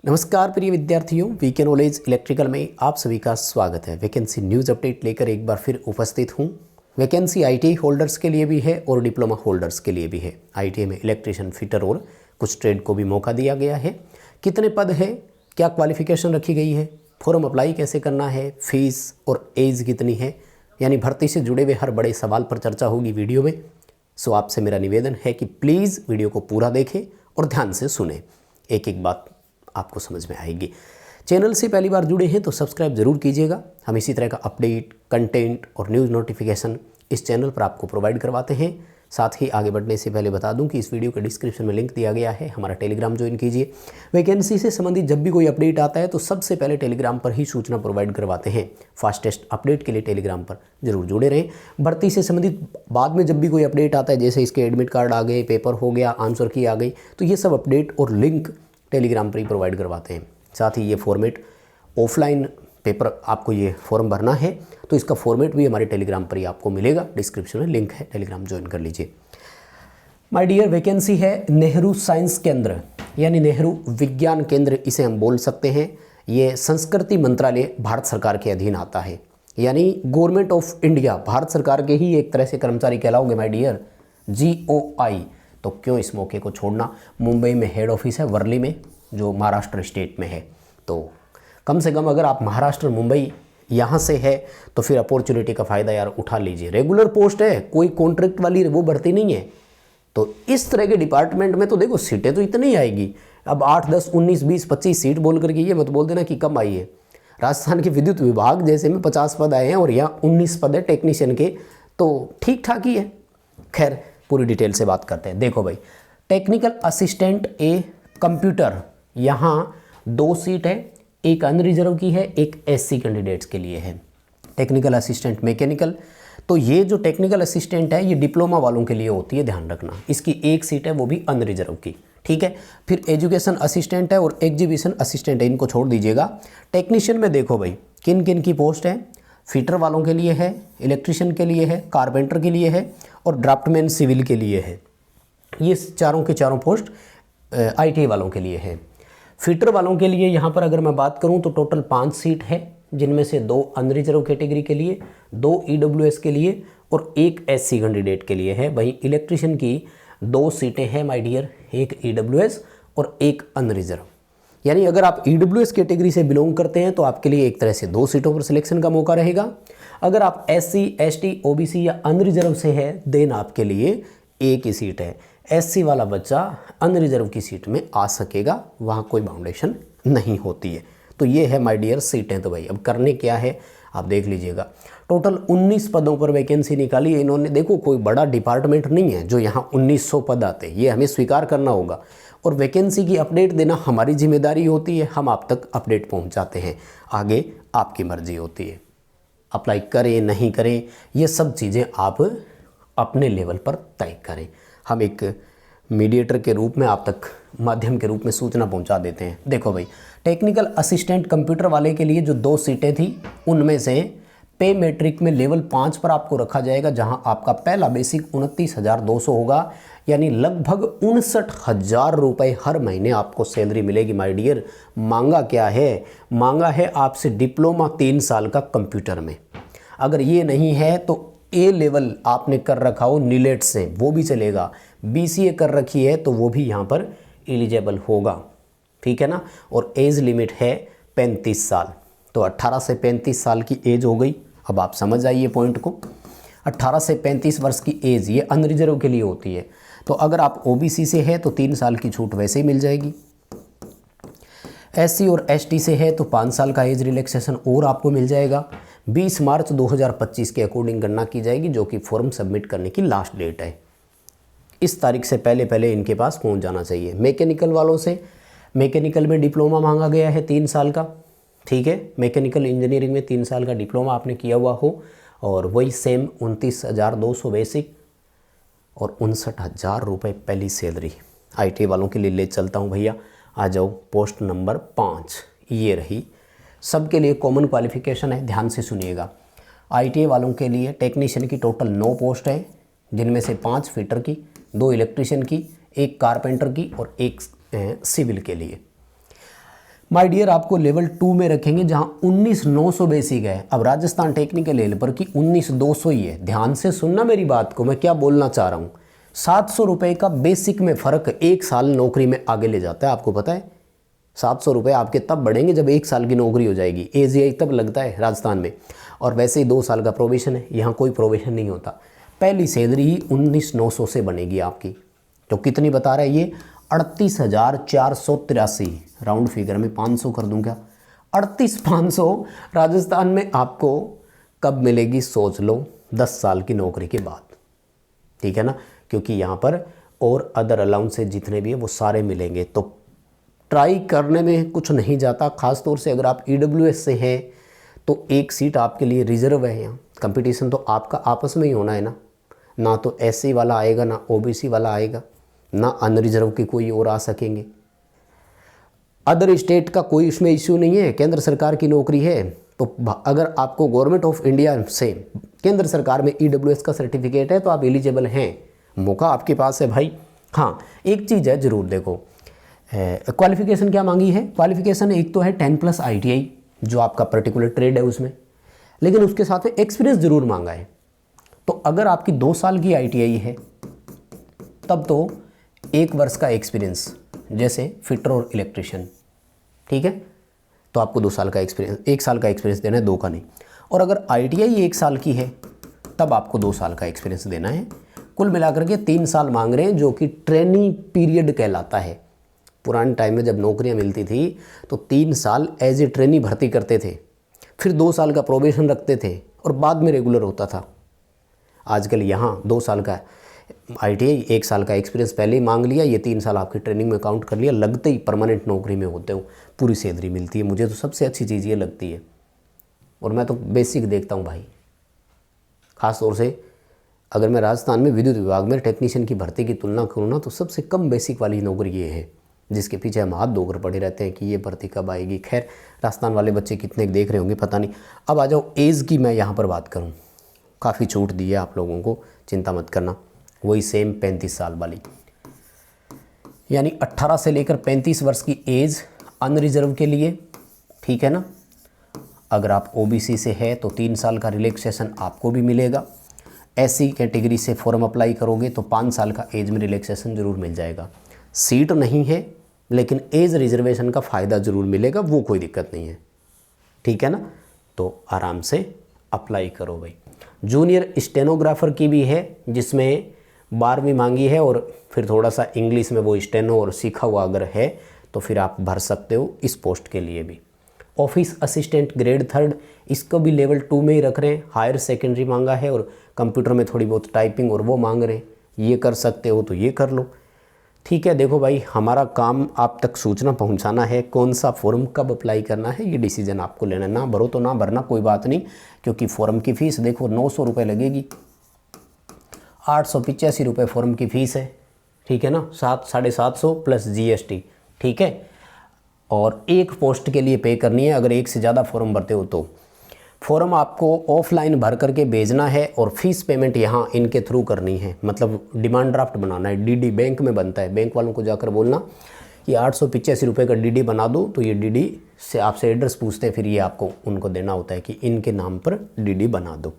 नमस्कार प्रिय विद्यार्थियों, वीके नॉलेज इलेक्ट्रिकल में आप सभी का स्वागत है। वैकेंसी न्यूज़ अपडेट लेकर एक बार फिर उपस्थित हूँ। वैकेंसी आईटीआई होल्डर्स के लिए भी है और डिप्लोमा होल्डर्स के लिए भी है। आईटीआई में इलेक्ट्रिशियन, फिटर और कुछ ट्रेड को भी मौका दिया गया है। कितने पद है, क्या क्वालिफिकेशन रखी गई है, फॉर्म अप्लाई कैसे करना है, फीस और एज कितनी है, यानी भर्ती से जुड़े हुए हर बड़े सवाल पर चर्चा होगी वीडियो में। सो आपसे मेरा निवेदन है कि प्लीज़ वीडियो को पूरा देखें और ध्यान से सुने, एक एक बात आपको समझ में आएगी। चैनल से पहली बार जुड़े हैं तो सब्सक्राइब ज़रूर कीजिएगा। हम इसी तरह का अपडेट, कंटेंट और न्यूज़ नोटिफिकेशन इस चैनल पर आपको प्रोवाइड करवाते हैं। साथ ही आगे बढ़ने से पहले बता दूं कि इस वीडियो के डिस्क्रिप्शन में लिंक दिया गया है, हमारा टेलीग्राम ज्वाइन कीजिए। वैकेंसी से संबंधित जब भी कोई अपडेट आता है तो सबसे पहले टेलीग्राम पर ही सूचना प्रोवाइड करवाते हैं। फास्टेस्ट अपडेट के लिए टेलीग्राम पर जरूर जुड़े रहें। भर्ती से संबंधित बाद में जब भी कोई अपडेट आता है, जैसे इसके एडमिट कार्ड आ गए, पेपर हो गया, आंसर की आ गई, तो ये सब अपडेट और लिंक टेलीग्राम पर ही प्रोवाइड करवाते हैं। साथ ही ये फॉर्मेट ऑफलाइन पेपर आपको ये फॉर्म भरना है तो इसका फॉर्मेट भी हमारे टेलीग्राम पर ही आपको मिलेगा। डिस्क्रिप्शन में लिंक है, टेलीग्राम ज्वाइन कर लीजिए। माय डियर, वैकेंसी है नेहरू साइंस केंद्र, यानी नेहरू विज्ञान केंद्र इसे हम बोल सकते हैं। ये संस्कृति मंत्रालय भारत सरकार के अधीन आता है, यानी गवर्नमेंट ऑफ इंडिया, भारत सरकार के ही एक तरह से कर्मचारी कहलाओगे माय डियर, GOI। तो क्यों इस मौके को छोड़ना। मुंबई में हेड ऑफिस है, वर्ली में, जो महाराष्ट्र स्टेट में है। तो कम से कम अगर आप महाराष्ट्र, मुंबई यहाँ से है तो फिर अपॉर्चुनिटी का फ़ायदा यार उठा लीजिए। रेगुलर पोस्ट है, कोई कॉन्ट्रैक्ट वाली वो भर्ती नहीं है। तो इस तरह के डिपार्टमेंट में तो देखो सीटें तो इतनी आएगी। अब 8, 10, 19, 20, 25 सीट बोल करके ये मत बोल देना कि कम आई है। राजस्थान के विद्युत विभाग जैसे में 50 पद आए हैं और यहाँ 19 पद है टेक्नीशियन के, तो ठीक ठाक ही है। खैर, पूरी डिटेल से बात करते हैं। देखो भाई, टेक्निकल असिस्टेंट ए कंप्यूटर, यहाँ 2 सीट है, एक अनरिजर्व की है, एक SC कैंडिडेट्स के लिए है। टेक्निकल असिस्टेंट मैकेनिकल, तो ये जो टेक्निकल असिस्टेंट है ये डिप्लोमा वालों के लिए होती है, ध्यान रखना। इसकी एक सीट है, वो भी अनरिजर्व की, ठीक है। फिर एजुकेशन असिस्टेंट है और एग्जीबिशन असिस्टेंट है, इनको छोड़ दीजिएगा। टेक्नीशियन में देखो भाई किन किन की पोस्ट है। फिटर वालों के लिए है, इलेक्ट्रिशियन के लिए है, कारपेंटर के लिए है और ड्राफ्टमैन सिविल के लिए है। ये चारों के चारों पोस्ट ITI वालों के लिए है। फिटर वालों के लिए यहाँ पर अगर मैं बात करूँ तो टोटल 5 सीट है, जिनमें से 2 अनरिजर्व कैटेगरी के लिए, 2 EWS के लिए और 1 SC कैंडिडेट के लिए है। वही इलेक्ट्रिशियन की 2 सीटें हैं माय डियर, एक EWS और एक अनरिजर्व। यानी अगर आप EWS कैटेगरी से बिलोंग करते हैं तो आपके लिए एक तरह से 2 सीटों पर सिलेक्शन का मौका रहेगा। अगर आप SC, ST, OBC या अनरिजर्व से है देन आपके लिए एक ही सीट है। SC वाला बच्चा अनरिजर्व की सीट में आ सकेगा, वहाँ कोई बाउंडेशन नहीं होती है। तो ये है माय डियर सीटें। तो भाई अब करने क्या है आप देख लीजिएगा। टोटल 19 पदों पर वैकेंसी निकाली है इन्होंने। देखो कोई बड़ा डिपार्टमेंट नहीं है जो यहाँ 1900 पद आते हैं, ये हमें स्वीकार करना होगा। और वैकेंसी की अपडेट देना हमारी जिम्मेदारी होती है, हम आप तक अपडेट पहुँचाते हैं, आगे आपकी मर्जी होती है। अप्लाई करें नहीं करें ये सब चीज़ें आप अपने लेवल पर तय करें। हम एक मीडिएटर के रूप में आप तक, माध्यम के रूप में सूचना पहुंचा देते हैं। देखो भाई, टेक्निकल असिस्टेंट कंप्यूटर वाले के लिए जो 2 सीटें थी उनमें से पे मैट्रिक में लेवल 5 पर आपको रखा जाएगा, जहां आपका पहला बेसिक 29,200 होगा, यानी लगभग 59,000 रुपये हर महीने आपको सैलरी मिलेगी माय डियर। मांगा क्या है, मांगा है आपसे डिप्लोमा 3 साल का कंप्यूटर में। अगर ये नहीं है तो A लेवल आपने कर रखा हो नीलेट से, वो भी चलेगा। BCA कर रखी है तो वो भी यहाँ पर एलिजिबल होगा, ठीक है ना। और एज लिमिट है 35 साल, तो 18 से 35 साल की एज हो गई। अब आप समझ आइए पॉइंट को, 18 से 35 वर्ष की एज ये अनरिजर्व के लिए होती है। तो अगर आप OBC से है तो 3 साल की छूट वैसे ही मिल जाएगी। SC और ST से है तो 5 साल का एज रिलैक्सेशन और आपको मिल जाएगा। 20 मार्च 2025 के अकॉर्डिंग गणना की जाएगी, जो कि फॉर्म सबमिट करने की लास्ट डेट है। इस तारीख से पहले पहले इनके पास पहुंच जाना चाहिए। मैकेनिकल वालों से, मैकेनिकल में डिप्लोमा मांगा गया है 3 साल का, ठीक है। मैकेनिकल इंजीनियरिंग में 3 साल का डिप्लोमा आपने किया हुआ हो, और वही सेम 29,200 बेसिक और 59,000 रुपये पहली सैलरी। ITI वालों के लिए ले चलता हूँ भैया, आ जाओ। पोस्ट नंबर 5 ये रही, सबके लिए कॉमन क्वालिफिकेशन है, ध्यान से सुनिएगा। ITI वालों के लिए टेक्नीशियन की टोटल 9 पोस्ट है, जिनमें से 5 फिटर की, 2 इलेक्ट्रिशियन की, 1 कारपेंटर की और 1 सिविल के लिए। माय डियर आपको लेवल 2 में रखेंगे जहां 19,900 बेसिक है। अब राजस्थान टेक्निकल हेल्पर की 19,200 ही है। ध्यान से सुनना मेरी बात को, मैं क्या बोलना चाह रहा हूँ। 700 रुपये का बेसिक में फ़र्क 1 साल नौकरी में आगे ले जाता है, आपको पता है। 700 रुपये आपके तब बढ़ेंगे जब 1 साल की नौकरी हो जाएगी। AGI तब लगता है राजस्थान में, और वैसे ही 2 साल का प्रोबेशन है, यहाँ कोई प्रोबेशन नहीं होता। पहली सैलरी ही 19,900 से बनेगी आपकी। तो कितनी बता रहा है ये? 38,483। राउंड फिगर में 500 कर दूं क्या? 38,500 राजस्थान में आपको कब मिलेगी सोच लो, 10 साल की नौकरी के बाद, ठीक है ना। क्योंकि यहाँ पर और अदर अलाउंसेस जितने भी हैं वो सारे मिलेंगे। तो ट्राई करने में कुछ नहीं जाता, खासतौर से अगर आप EWS से हैं तो एक सीट आपके लिए रिजर्व है। यहाँ कंपटीशन तो आपका आपस में ही होना है ना तो SC वाला आएगा, ना OBC वाला आएगा, ना अनरिजर्व के कोई और आ सकेंगे। अदर स्टेट का कोई इसमें इश्यू नहीं है, केंद्र सरकार की नौकरी है। तो अगर आपको गवर्नमेंट ऑफ इंडिया से केंद्र सरकार में EWS का सर्टिफिकेट है तो आप एलिजिबल हैं, मौका आपके पास है भाई। हाँ, एक चीज़ है ज़रूर देखो, क्वालिफिकेशन क्या मांगी है? क्वालिफिकेशन एक तो है 10+ ITI जो आपका पर्टिकुलर ट्रेड है उसमें, लेकिन उसके साथ में एक्सपीरियंस ज़रूर मांगा है। तो अगर आपकी 2 साल की ITI है तब तो 1 वर्ष का एक्सपीरियंस, जैसे फिटर और इलेक्ट्रिशियन, ठीक है, तो आपको 2 साल का एक्सपीरियंस, 1 साल का एक्सपीरियंस देना है, 2 का नहीं। और अगर ITI 1 साल की है तब आपको 2 साल का एक्सपीरियंस देना है। कुल मिलाकर के 3 साल मांग रहे हैं, जो कि ट्रेनिंग पीरियड कहलाता है। पुराने टाइम में जब नौकरियां मिलती थी तो 3 साल एज ए ट्रेनी भर्ती करते थे, फिर 2 साल का प्रोबेशन रखते थे और बाद में रेगुलर होता था। आजकल यहाँ 2 साल का ITI, 1 साल का एक्सपीरियंस पहले ही मांग लिया, ये 3 साल आपकी ट्रेनिंग में काउंट कर लिया, लगते ही परमानेंट नौकरी में होते हो, पूरी सैलरी मिलती है। मुझे तो सबसे अच्छी चीज़ ये लगती है, और मैं तो बेसिक देखता हूँ भाई। ख़ास तौर से अगर मैं राजस्थान में विद्युत विभाग में टेक्नीशियन की भर्ती की तुलना करूँ ना, तो सबसे कम बेसिक वाली नौकरी ये है, जिसके पीछे हम हाथ धोकर पड़े रहते हैं कि ये भर्ती कब आएगी। खैर, राजस्थान वाले बच्चे कितने देख रहे होंगे पता नहीं। अब आ जाओ एज की, मैं यहाँ पर बात करूँ, काफ़ी छूट दी है आप लोगों को, चिंता मत करना, वही सेम 35 साल वाली, यानी 18 से लेकर 35 वर्ष की एज अनरिजर्व के लिए, ठीक है ना। अगर आप OBC से है तो 3 साल का रिलैक्सेशन आपको भी मिलेगा। SC कैटेगरी से फॉर्म अप्लाई करोगे तो 5 साल का एज में रिलैक्सेशन ज़रूर मिल जाएगा। सीट नहीं है लेकिन एज रिजर्वेशन का फ़ायदा ज़रूर मिलेगा, वो कोई दिक्कत नहीं है, ठीक है ना। तो आराम से अप्लाई करो भाई। जूनियर स्टेनोग्राफर की भी है, जिसमें 12वीं मांगी है, और फिर थोड़ा सा इंग्लिश में वो स्टेनो और सीखा हुआ अगर है तो फिर आप भर सकते हो इस पोस्ट के लिए भी। ऑफिस असिस्टेंट ग्रेड 3, इसको भी लेवल 2 में ही रख रहे हैं। हायर सेकेंडरी मांगा है और कंप्यूटर में थोड़ी बहुत टाइपिंग और वो मांग रहे हैं, ये कर सकते हो तो ये कर लो, ठीक है। देखो भाई, हमारा काम आप तक सूचना पहुंचाना है, कौन सा फॉर्म कब अप्लाई करना है ये डिसीजन आपको लेना है। ना भरो तो ना भरना, कोई बात नहीं, क्योंकि फॉर्म की फ़ीस देखो 900 रुपये लगेगी, 885 रुपये फॉर्म की फ़ीस है, ठीक है ना, 700-750 प्लस GST, ठीक है। और एक पोस्ट के लिए पे करनी है। अगर एक से ज़्यादा फॉर्म भरते हो तो फॉर्म आपको ऑफलाइन भर करके भेजना है, और फीस पेमेंट यहाँ इनके थ्रू करनी है, मतलब डिमांड ड्राफ्ट बनाना है। DD बैंक में बनता है, बैंक वालों को जाकर बोलना कि 885 रुपये का DD बना दो, तो ये DD से आपसे एड्रेस पूछते हैं, फिर ये आपको उनको देना होता है कि इनके नाम पर DD बना दो।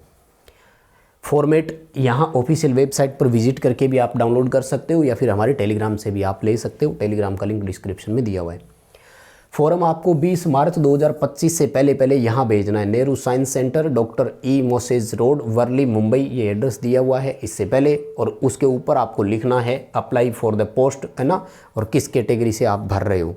फॉर्मेट यहाँ ऑफिशियल वेबसाइट पर विजिट करके भी आप डाउनलोड कर सकते हो, या फिर हमारे टेलीग्राम से भी आप ले सकते हो, टेलीग्राम का लिंक डिस्क्रिप्शन में दिया हुआ है। फॉर्म आपको 20 मार्च 2025 से पहले यहाँ भेजना है। Nehru science centre, doctor E Moses road, Worli, Mumbai, ये एड्रेस दिया हुआ है इससे पहले, और उसके ऊपर आपको लिखना है अप्लाई फॉर द पोस्ट, है ना, और किस कैटेगरी से आप भर रहे हो,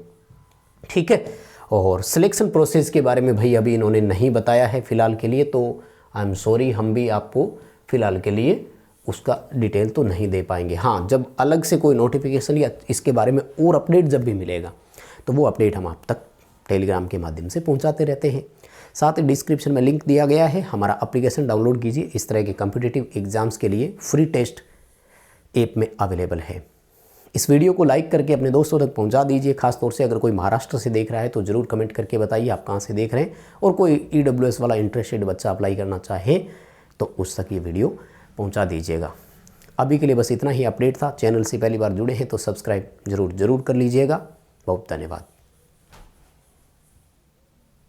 ठीक है। और सिलेक्शन प्रोसेस के बारे में भाई अभी इन्होंने नहीं बताया है फ़िलहाल के लिए, तो आई एम सॉरी, हम भी आपको फ़िलहाल के लिए उसका डिटेल तो नहीं दे पाएंगे। हाँ, जब अलग से कोई नोटिफिकेशन या इसके बारे में और अपडेट जब भी मिलेगा तो वो अपडेट हम आप तक टेलीग्राम के माध्यम से पहुंचाते रहते हैं। साथ ही डिस्क्रिप्शन में लिंक दिया गया है, हमारा एप्लीकेशन डाउनलोड कीजिए। इस तरह के कॉम्पिटिटिव एग्जाम्स के लिए फ्री टेस्ट ऐप में अवेलेबल है। इस वीडियो को लाइक करके अपने दोस्तों तक पहुंचा दीजिए। खासतौर से अगर कोई महाराष्ट्र से देख रहा है तो ज़रूर कमेंट करके बताइए आप कहाँ से देख रहे हैं, और कोई EWS वाला इंटरेस्टेड बच्चा अप्लाई करना चाहे तो उस तक ये वीडियो पहुँचा दीजिएगा। अभी के लिए बस इतना ही अपडेट था। चैनल से पहली बार जुड़े हैं तो सब्सक्राइब ज़रूर कर लीजिएगा। बहुत धन्यवाद।